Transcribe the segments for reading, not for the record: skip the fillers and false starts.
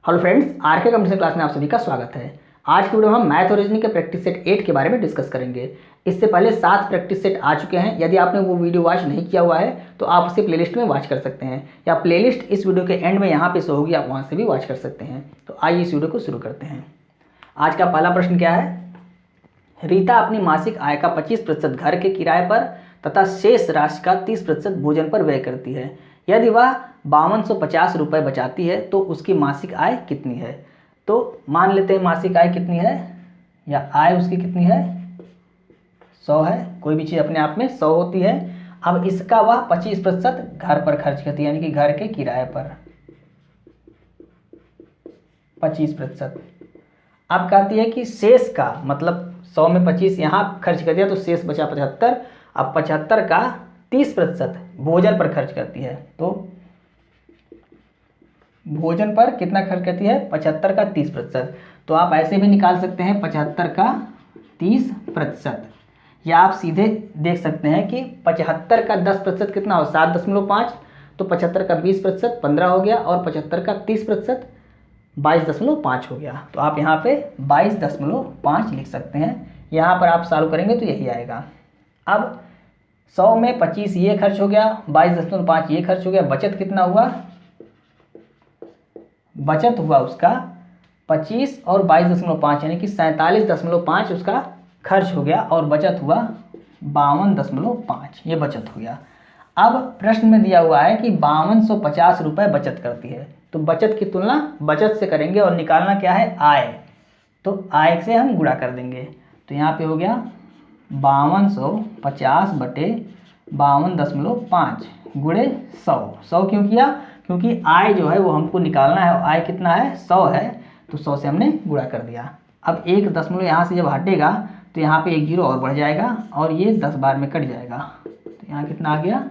Hello friends, are के computer class में आप सभी का स्वागत है। आज की वीडियो में हम मैथ और रीजनिंग के प्रैक्टिस सेट 8 के बारे में डिस्कस करेंगे। इससे पहले 7 प्रैक्टिस सेट आ चुके हैं। यदि आपने वो वीडियो वॉच नहीं किया हुआ है तो आप उसे प्लेलिस्ट में वॉच कर सकते हैं, या प्लेलिस्ट इस वीडियो के एंड में यहाँ पे शो होगी, आप वहाँ से भी वॉच कर सकते हैं। तो आइए इस वीडियो को शुरू करते हैं। आज का पहला प्रश्न क्या है? रीता अपनी मासिक आय का 25% घर के किराए पर तथा शेष राशि का 30% भोजन पर व्यय करती है। यदि वह 5250 रुपये बचाती है तो उसकी मासिक आय कितनी है? तो मान लेते हैं मासिक आय कितनी है, या आय उसकी कितनी है, 100 है। कोई भी चीज़ अपने आप में 100 होती है। अब इसका वह 25% घर पर खर्च करती है, यानी कि घर के किराए पर 25%। अब कहती है कि शेष का, मतलब 100 में 25 यहाँ खर्च कर दिया तो शेष बचा 75। अब 75 का 30% भोजन पर खर्च करती है। तो भोजन पर कितना खर्च करती है? 75 का 30%। तो आप ऐसे भी निकाल सकते हैं 75 का 30%, या आप सीधे देख सकते हैं कि 75 का 10% कितना हो, 7.5। तो 75 का 20% 15 हो गया, और 75 का 30% 22.5 हो गया। तो आप यहाँ पे 22.5 लिख सकते हैं। यहाँ पर आप सॉल्व करेंगे तो यही आएगा। अब 100 में 25 ये खर्च हो गया, 22.5 ये खर्च हो गया। बचत कितना हुआ? बचत हुआ उसका 25 और 22.5, यानी कि 47.5 उसका खर्च हो गया, और बचत हुआ 52.5, ये बचत हो गया। अब प्रश्न में दिया हुआ है कि 5250 रुपये बचत करती है। तो बचत की तुलना बचत से करेंगे, और निकालना क्या है? आय। तो आय से हम गुणा कर देंगे। तो यहाँ पे हो गया 5250 बटे 52.5 गुणे 100। 100 क्यों किया? क्योंकि आय जो है वो हमको निकालना है, और आय कितना है? 100 है। तो 100 से हमने गुणा कर दिया। अब एक दशमलव यहाँ से जब हटेगा तो यहाँ पे एक जीरो और बढ़ जाएगा, और ये 10 बार में कट जाएगा। तो यहाँ कितना आ गया?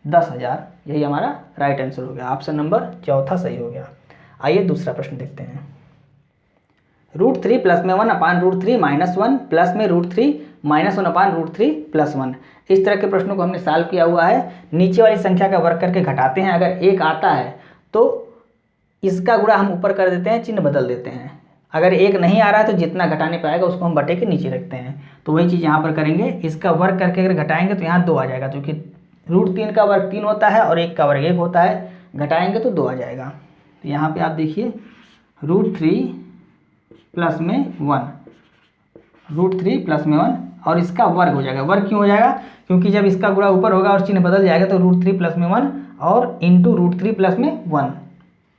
10,000। यही हमारा राइट आंसर हो गया। ऑप्शन नंबर चौथा सही हो गया। आइए दूसरा प्रश्न देखते हैं। √3 प्लस में 1/√3 -1 प्लस में √3 -1/√3 प्लस 1। इस तरह के प्रश्नों को हमने सॉल्व किया हुआ है। नीचे वाली संख्या का वर्ग करके घटाते हैं। अगर 1 आता है तो इसका गुणा हम ऊपर कर देते हैं, चिन्ह बदल देते हैं। अगर 1 नहीं आ रहा है तो जितना घटाने पे आएगा उसको हम बटे के नीचे रखते हैं। तो वही चीज़ यहाँ पर करेंगे। इसका वर्ग करके अगर घटाएंगे तो यहाँ 2 आ जाएगा, क्योंकि √3 का वर्ग 3 होता है और 1 का वर्ग 1 होता है। घटाएंगे तो 2 आ जाएगा। तो यहाँ पर आप देखिए √3 प्लस में 1, √3 प्लस में 1, और इसका वर्ग हो जाएगा। वर्ग क्यों हो जाएगा? क्योंकि जब इसका गुणा ऊपर होगा और चिन्ह बदल जाएगा तो √3 प्लस में 1 और इंटू √3 प्लस में 1।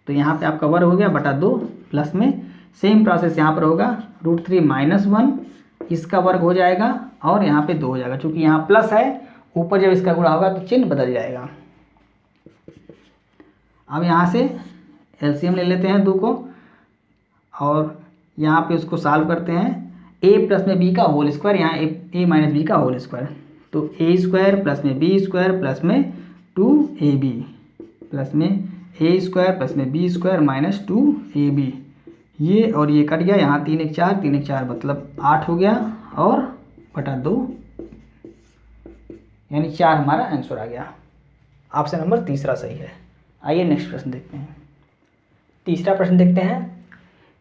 तो यहाँ पे आपका वर्ग हो गया बटा 2 प्लस में। सेम प्रोसेस यहाँ पर होगा, √3 माइनस 1, इसका वर्ग हो जाएगा, और यहाँ पे 2 हो जाएगा। चूँकि यहाँ प्लस है, ऊपर जब इसका गुणा होगा तो चिन्ह बदल जाएगा। अब यहाँ से एलसीएम ले लेते हैं 2 को, और यहाँ पे उसको सॉल्व करते हैं। a प्लस में b का होल स्क्वायर, यहाँ a माइनस बी का होल स्क्वायर। तो a² प्लस में b² प्लस में 2ab प्लस में a² प्लस में b² माइनस 2ab। ये और ये कट गया, यहाँ 3 1 4 3 1 4 मतलब 8 हो गया, और बटा 2 यानी 4 हमारा आंसर आ गया। ऑप्शन नंबर तीसरा सही है। आइए नेक्स्ट प्रश्न देखते हैं। तीसरा प्रश्न देखते हैं।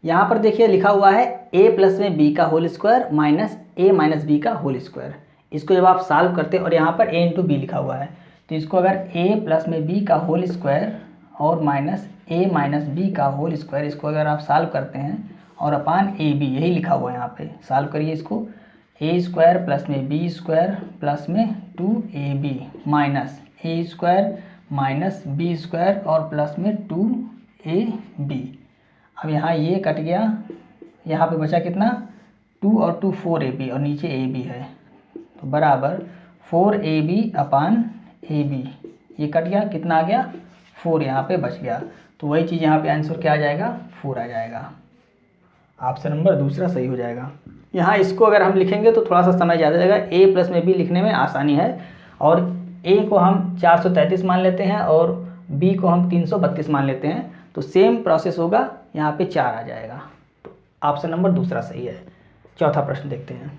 यहाँ पर देखिए लिखा हुआ है a प्लस में b का होल स्क्वायर माइनस a माइनस बी का होल स्क्वायर। इसको जब आप सॉल्व करते हैं, और यहाँ पर a इंटू बी लिखा हुआ है, तो इसको अगर a प्लस में b का होल स्क्वायर और माइनस a माइनस बी का होल स्क्वायर, इसको अगर आप सॉल्व करते हैं, और अपान ab यही लिखा हुआ है यहाँ पे, सॉल्व करिए इसको। a² प्लस में b² प्लस में 2ab minus a² minus b² और प्लस में 2ab। अब यहाँ ये कट गया, यहाँ पे बचा कितना? 2 और 2 4ab, और नीचे ab है, तो बराबर 4ab अपान ab। ये कट गया, कितना आ गया? 4 यहाँ पे बच गया। तो वही चीज़ यहाँ पे आंसर क्या आ जाएगा? 4 आ जाएगा। ऑप्शन नंबर दूसरा सही हो जाएगा। यहाँ इसको अगर हम लिखेंगे तो थोड़ा सा समय ज़्यादा लगेगा। a प्लस में b लिखने में आसानी है, और a को हम 433 मान लेते हैं और b को हम 332 मान लेते हैं, तो सेम प्रोसेस होगा, यहाँ पे 4 आ जाएगा। तो ऑप्शन नंबर दूसरा सही है। चौथा प्रश्न देखते हैं।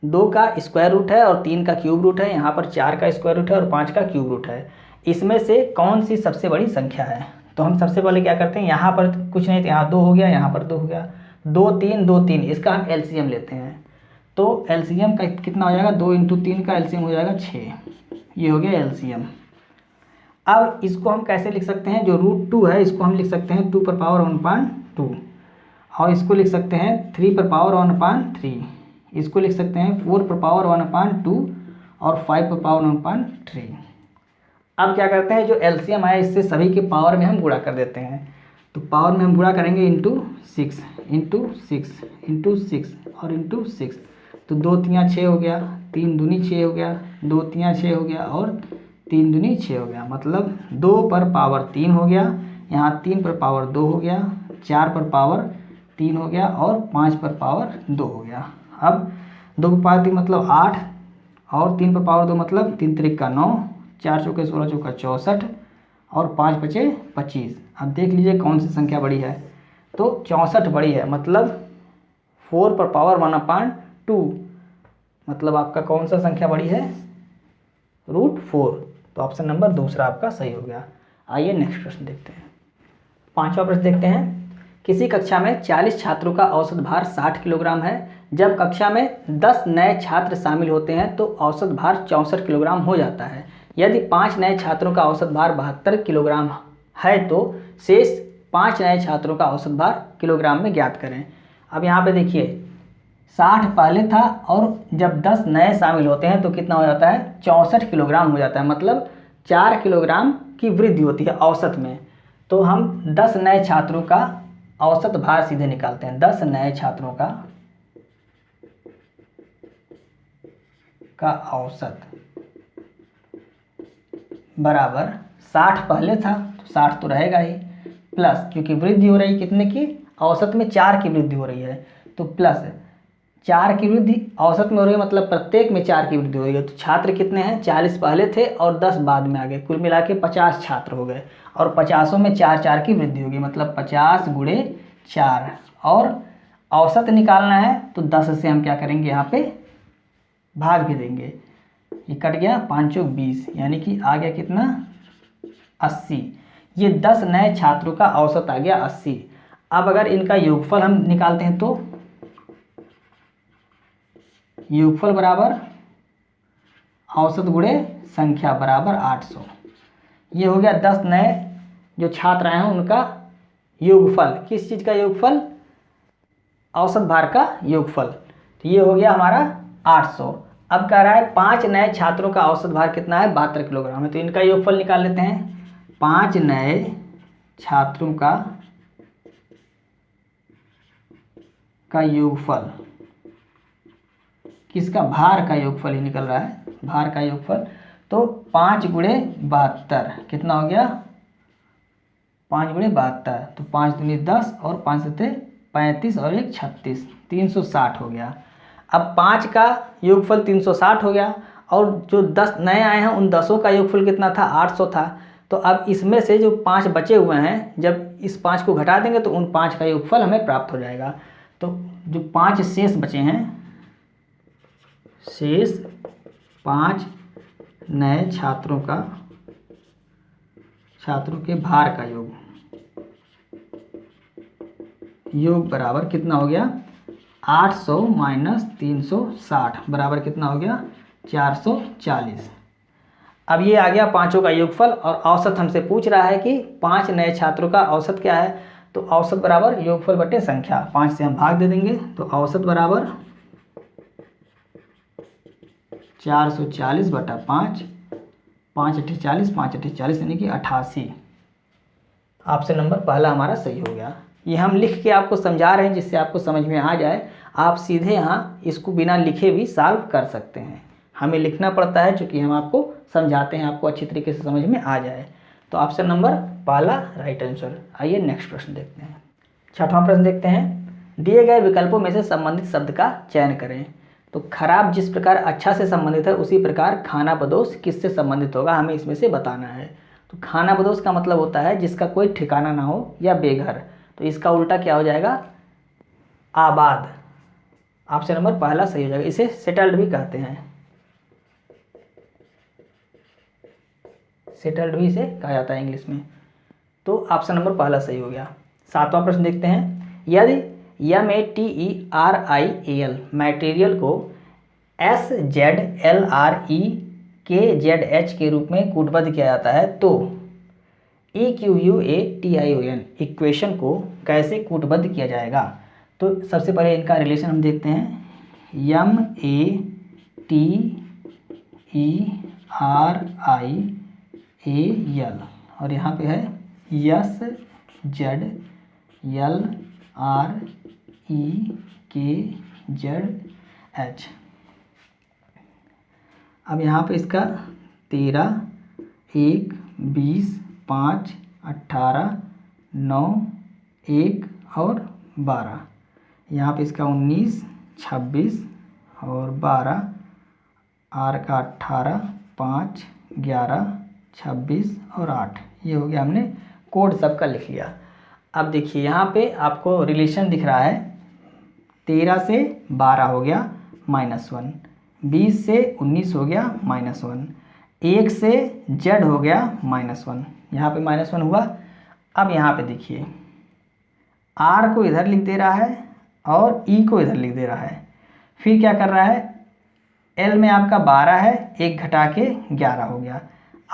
2 का स्क्वायर रूट है और 3 का क्यूब रूट है। यहाँ पर 4 का स्क्वायर रूट है और 5 का क्यूब रूट है। इसमें से कौन सी सबसे बड़ी संख्या है। तो हम सबसे पहले क्या करते हैं, यहाँ पर कुछ नहीं, तो यहाँ 2 हो गया, यहाँ पर 2 हो गया, 2 3 2 3, इसका हम एलसीएम लेते हैं। तो एलसीएम का कितना हो जाएगा, 2 × 3 का एलसीएम हो जाएगा 6, ये हो गया एलसीएम। अब इसको हम कैसे लिख सकते हैं, जो √2 है इसको हम लिख सकते हैं 2^1/2, और इसको लिख सकते हैं 3^1/3, इसको लिख सकते हैं 4^1/2 और 5^1/3। अब क्या करते हैं, जो एलसीएम आया इससे सभी के पावर में हम गुणा कर देते हैं। तो पावर में हम गुणा करेंगे इंटू 6 इंटू 6 इंटू 6 और इंटू 6। तो 2 3 6 हो गया, 3 दूनी 6 हो गया, 2 3 6 हो गया और 3 दूनी 6 हो गया, मतलब 2 पर पावर 3 हो गया, यहाँ 3 पर पावर 2 हो गया, 4 पर पावर 3 हो गया और 5 पर पावर 2 हो गया। अब 2 पर पावर 3 मतलब 8 और 3 पर पावर 2 मतलब 3 3 का 9, 4 चौके 16 चौका 64 और 5 बचे 25। अब देख लीजिए कौन सी संख्या बड़ी है, तो 64 बड़ी है, मतलब 4^1/2, मतलब आपका कौन सा संख्या बड़ी है, √4। तो ऑप्शन नंबर दूसरा आपका सही हो गया। आइए नेक्स्ट प्रश्न देखते हैं। 5वां प्रश्न देखते हैं। किसी कक्षा में 40 छात्रों का औसत भार 60 किलोग्राम है। जब कक्षा में 10 नए छात्र शामिल होते हैं तो औसत भार 64 किलोग्राम हो जाता है। यदि 5 नए छात्रों का औसत भार 72 किलोग्राम है तो शेष 5 नए छात्रों का औसत भार किलोग्राम में ज्ञात करें। अब यहाँ पे देखिए 60 पहले था और जब 10 नए शामिल होते हैं तो कितना हो जाता है, 64 किलोग्राम हो जाता है, मतलब 4 किलोग्राम की वृद्धि होती है औसत में। तो हम 10 नए छात्रों का औसत भार सीधे निकालते हैं। 10 नए छात्रों का औसत बराबर 60 पहले था तो 60 तो रहेगा ही, प्लस क्योंकि वृद्धि हो रही कितने की, औसत में 4 की वृद्धि हो रही है, तो प्लस 4 की वृद्धि औसत में हो रही है, मतलब प्रत्येक में 4 की वृद्धि हो रही है। तो छात्र कितने हैं, 40 पहले थे और 10 बाद में आ गए, कुल मिला के 50 छात्र हो गए और 50 में 4 4 की वृद्धि होगी, मतलब 50 × 4। और औसत निकालना है तो 10 से हम क्या करेंगे, यहाँ पे भाग भी देंगे, ये कट गया, 5 × 20, यानी कि आ गया कितना, 80। ये 10 नए छात्रों का औसत आ गया 80। अब अगर इनका योगफल हम निकालते हैं तो योगफल बराबर औसत गुणे संख्या बराबर 800। ये हो गया 10 नए जो छात्र आए हैं उनका योगफल, किस चीज़ का योगफल, औसत भार का योगफल। तो ये हो गया हमारा 800। अब कह रहा है 5 नए छात्रों का औसत भार कितना है, 72 किलोग्राम है। तो इनका योगफल निकाल लेते हैं। 5 नए छात्रों का योगफल, किसका, भार का योगफल ही निकल रहा है, भार का योगफल। तो 5 × 72 कितना हो गया, 5 × 72, तो 5 दूनी 10 और 5 से 35 और 1 36, 360 हो गया। अब 5 का योगफल 360 हो गया और जो 10 नए आए हैं उन 10 का योगफल कितना था, 800 था। तो अब इसमें से जो 5 बचे हुए हैं, जब इस 5 को घटा देंगे तो उन 5 का योगफल हमें प्राप्त हो जाएगा। तो जो 5 शेष बचे हैं, शेष 5 नए छात्रों के भार का योग बराबर कितना हो गया, 800 - 360 बराबर कितना हो गया, 440। अब ये आ गया पांचों का योगफल और औसत हमसे पूछ रहा है कि 5 नए छात्रों का औसत क्या है। तो औसत बराबर योगफल बटे संख्या, 5 से हम भाग दे देंगे तो औसत बराबर 440 बटा 5, 5 × 40, 5 × 40 यानी कि 88। ऑप्शन नंबर पहला हमारा सही हो गया। ये हम लिख के आपको समझा रहे हैं जिससे आपको समझ में आ जाए। आप सीधे यहाँ इसको बिना लिखे भी सॉल्व कर सकते हैं, हमें लिखना पड़ता है क्योंकि हम आपको समझाते हैं, आपको अच्छी तरीके से समझ में आ जाए। तो ऑप्शन नंबर पहला राइट आंसर। आइए नेक्स्ट प्रश्न देखते हैं। 6वां प्रश्न देखते हैं। दिए गए विकल्पों में से संबंधित शब्द का चयन करें। तो खराब जिस प्रकार अच्छा से संबंधित है उसी प्रकार खानाबदोश किससे संबंधित होगा, हमें इसमें से बताना है। तो खानाबदोश का मतलब होता है जिसका कोई ठिकाना ना हो या बेघर। तो इसका उल्टा क्या हो जाएगा, आबाद। ऑप्शन नंबर पहला सही हो जाएगा। इसे सेटल्ड भी कहते हैं, सेटल्ड भी इसे कहा जाता है इंग्लिश में। तो ऑप्शन नंबर पहला सही हो गया। 7वां प्रश्न देखते हैं, यदि METERIAL मटेरियल को SZLREKZH के रूप में कूटबद्ध किया जाता है तो EQUATION इक्वेशन को कैसे कूटबद्ध किया जाएगा। तो सबसे पहले इनका रिलेशन हम देखते हैं, METERIAL और यहाँ पे है SZLREKZH। अब यहाँ पे इसका 13, 1, 20, 5, 18, 9, 1 और 12। यहाँ पे इसका 19, 26 और 12, आर का 18, 5, 11, 26 और 8। ये हो गया, हमने कोड सबका लिख लिया। अब देखिए यहाँ पे आपको रिलेशन दिख रहा है, 13 से 12 हो गया -1, 20 से 19 हो गया -1, 1 से Z हो गया -1, यहाँ पे -1 हुआ। अब यहाँ पे देखिए R को इधर लिख दे रहा है और E को इधर लिख दे रहा है। फिर क्या कर रहा है, L में आपका 12 है, 1 घटा के 11 हो गया,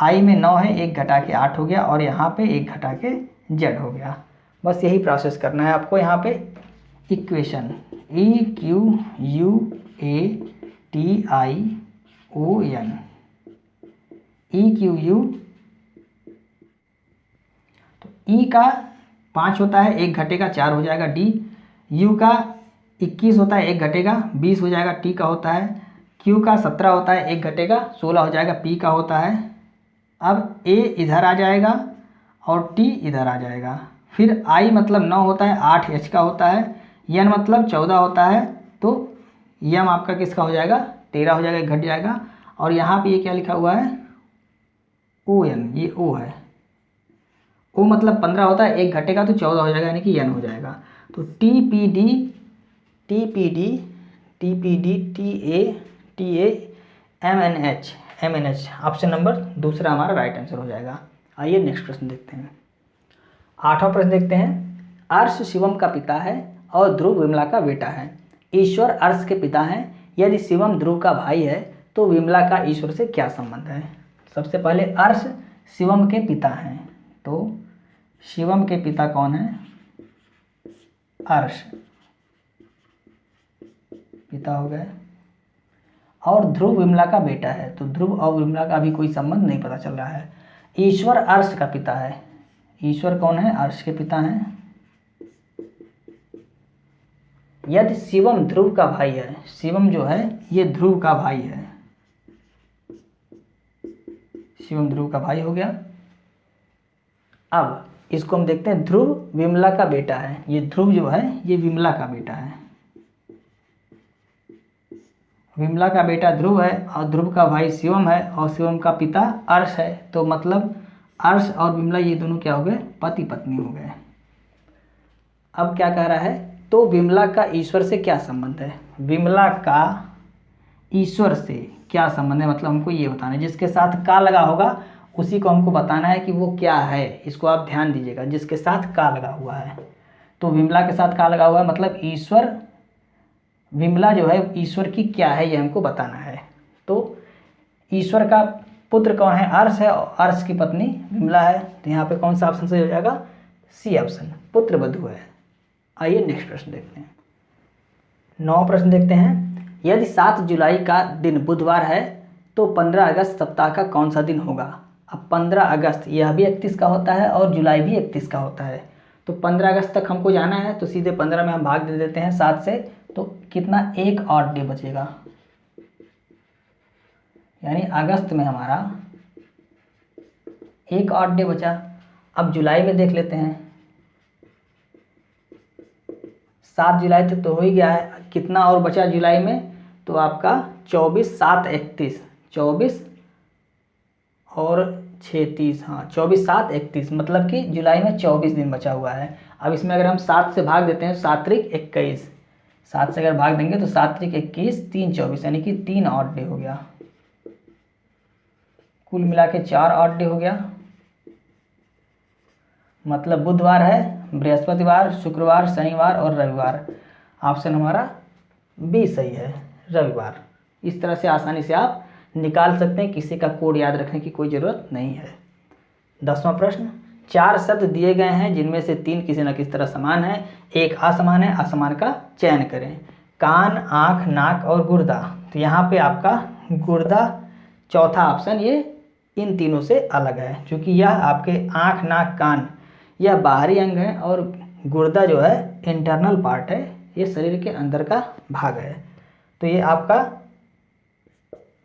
I में 9 है, 1 घटा के 8 हो गया और यहाँ पे 1 घटा के Z हो गया। बस यही प्रोसेस करना है आपको। यहाँ पे इक्वेशन EQUATION तो E का 5 होता है, 1 घटेगा 4 हो जाएगा D। U का 21 होता है, 1 घटेगा 20 हो जाएगा, T का होता है। Q का 17 होता है, 1 घटेगा 16 हो जाएगा, P का होता है। अब A इधर आ जाएगा और T इधर आ जाएगा। फिर I मतलब 9 होता है, 8 H का होता है, N मतलब 14 होता है, तो M आपका किसका हो जाएगा, 13 हो जाएगा, 1 घट जाएगा। और यहाँ पे ये क्या लिखा हुआ है, ON, ये O है। O मतलब 15 होता है, 1 घटेगा तो 14 हो जाएगा, यानी कि N हो जाएगा। तो TPD TA MNH option number दूसरा हमारा राइट आंसर हो जाएगा। आइए नेक्स्ट प्रश्न देखते हैं। 8वां प्रश्न देखते हैं, अर्श शिवम का पिता है और ध्रुव विमला का बेटा है। ईश्वर अर्श के पिता हैं। यदि शिवम ध्रुव का भाई है तो विमला का ईश्वर से क्या संबंध है। सबसे पहले अर्श शिवम के पिता हैं, तो शिवम के पिता कौन है, अर्श पिता हो गए। और ध्रुव विमला का बेटा है, तो ध्रुव और विमला का अभी कोई संबंध नहीं पता चल रहा है। ईश्वर अर्श का पिता है, ईश्वर कौन है, अर्श के पिता हैं। यदि शिवम ध्रुव का भाई है, शिवम जो है ये ध्रुव का भाई है, शिवम ध्रुव का भाई हो गया। अब इसको हम देखते हैं, ध्रुव विमला का बेटा है। ये ध्रुव जो है ये विमला का बेटा है, विमला का बेटा ध्रुव है और ध्रुव का भाई शिवम है और शिवम का पिता अर्श है। तो मतलब अर्श और विमला ये दोनों क्या हो गए, पति पत्नी हो गए। अब क्या कह रहा है, तो विमला का ईश्वर से क्या संबंध है। विमला का ईश्वर से क्या संबंध है, मतलब हमको ये बताना है। जिसके साथ का लगा होगा उसी को हमको बताना है कि वो क्या है। इसको आप ध्यान दीजिएगा, जिसके साथ का लगा हुआ है। तो विमला के साथ का लगा हुआ है, मतलब ईश्वर, विमला जो है ईश्वर की क्या है ये हमको बताना है। तो ईश्वर का पुत्र कौन है, अर्श है, और अर्श की पत्नी विमला है। तो यहाँ पे कौन सा ऑप्शन सही हो जाएगा, सी ऑप्शन, पुत्र वधू है। आइए नेक्स्ट प्रश्न देखते हैं। 9वां प्रश्न देखते हैं, यदि 7 जुलाई का दिन बुधवार है तो 15 अगस्त सप्ताह का कौन सा दिन होगा। अब 15 अगस्त यह भी 31 का होता है और जुलाई भी 31 का होता है। तो 15 अगस्त तक हमको जाना है, तो सीधे 15 में हम भाग दे देते हैं 7 से, तो कितना, एक ऑड डे बचेगा, यानी अगस्त में हमारा एक ऑड डे बचा। अब जुलाई में देख लेते हैं, 7 जुलाई तक तो हो ही गया है, कितना और बचा जुलाई में, तो आपका 24, 7, 31, 24 और 6, 30, हाँ 24, 7, 31, मतलब कि जुलाई में 24 दिन बचा हुआ है। अब इसमें अगर हम 7 से भाग देते हैं, 7 त्रिक 21, 7 से अगर भाग देंगे तो 7 त्रिक 21, 3 24, यानी कि 3 ऑड डे हो गया। कुल मिला के 4 ऑड डे हो गया, मतलब बुधवार है, बृहस्पतिवार, शुक्रवार, शनिवार और रविवार। ऑप्शन हमारा बी सही है, रविवार। इस तरह से आसानी से आप निकाल सकते हैं, किसी का कोड याद रखने की कोई ज़रूरत नहीं है। 10वां प्रश्न, 4 शब्द दिए गए हैं जिनमें से 3 किसी न किसी तरह समान है, एक असमान है, असमान का चयन करें। कान, आँख, नाक और गुर्दा। तो यहाँ पे आपका गुर्दा चौथा ऑप्शन ये इन तीनों से अलग है, क्योंकि यह आपके आँख, नाक, कान यह बाहरी अंग है और गुर्दा जो है इंटरनल पार्ट है, ये शरीर के अंदर का भाग है। तो ये आपका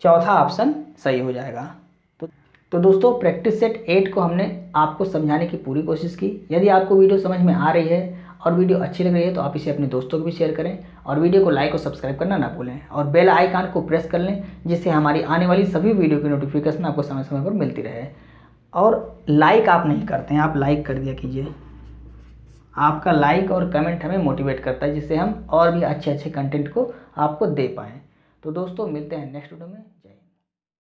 चौथा ऑप्शन सही हो जाएगा। तो दोस्तों प्रैक्टिस सेट 8 को हमने आपको समझाने की पूरी कोशिश की। यदि आपको वीडियो समझ में आ रही है और वीडियो अच्छी लग रही है तो आप इसे अपने दोस्तों को भी शेयर करें और वीडियो को लाइक और सब्सक्राइब करना ना भूलें और बेल आइकन को प्रेस कर लें, जिससे हमारी आने वाली सभी वीडियो की नोटिफिकेशन आपको समय समय पर मिलती रहे। और लाइक आप नहीं करते हैं, आप लाइक कर दिया कीजिए। आपका लाइक और कमेंट हमें मोटिवेट करता है, जिससे हम और भी अच्छे अच्छे कंटेंट को आपको दे पाएँ। तो दोस्तों मिलते हैं नेक्स्ट वीडियो में। जय हिंद।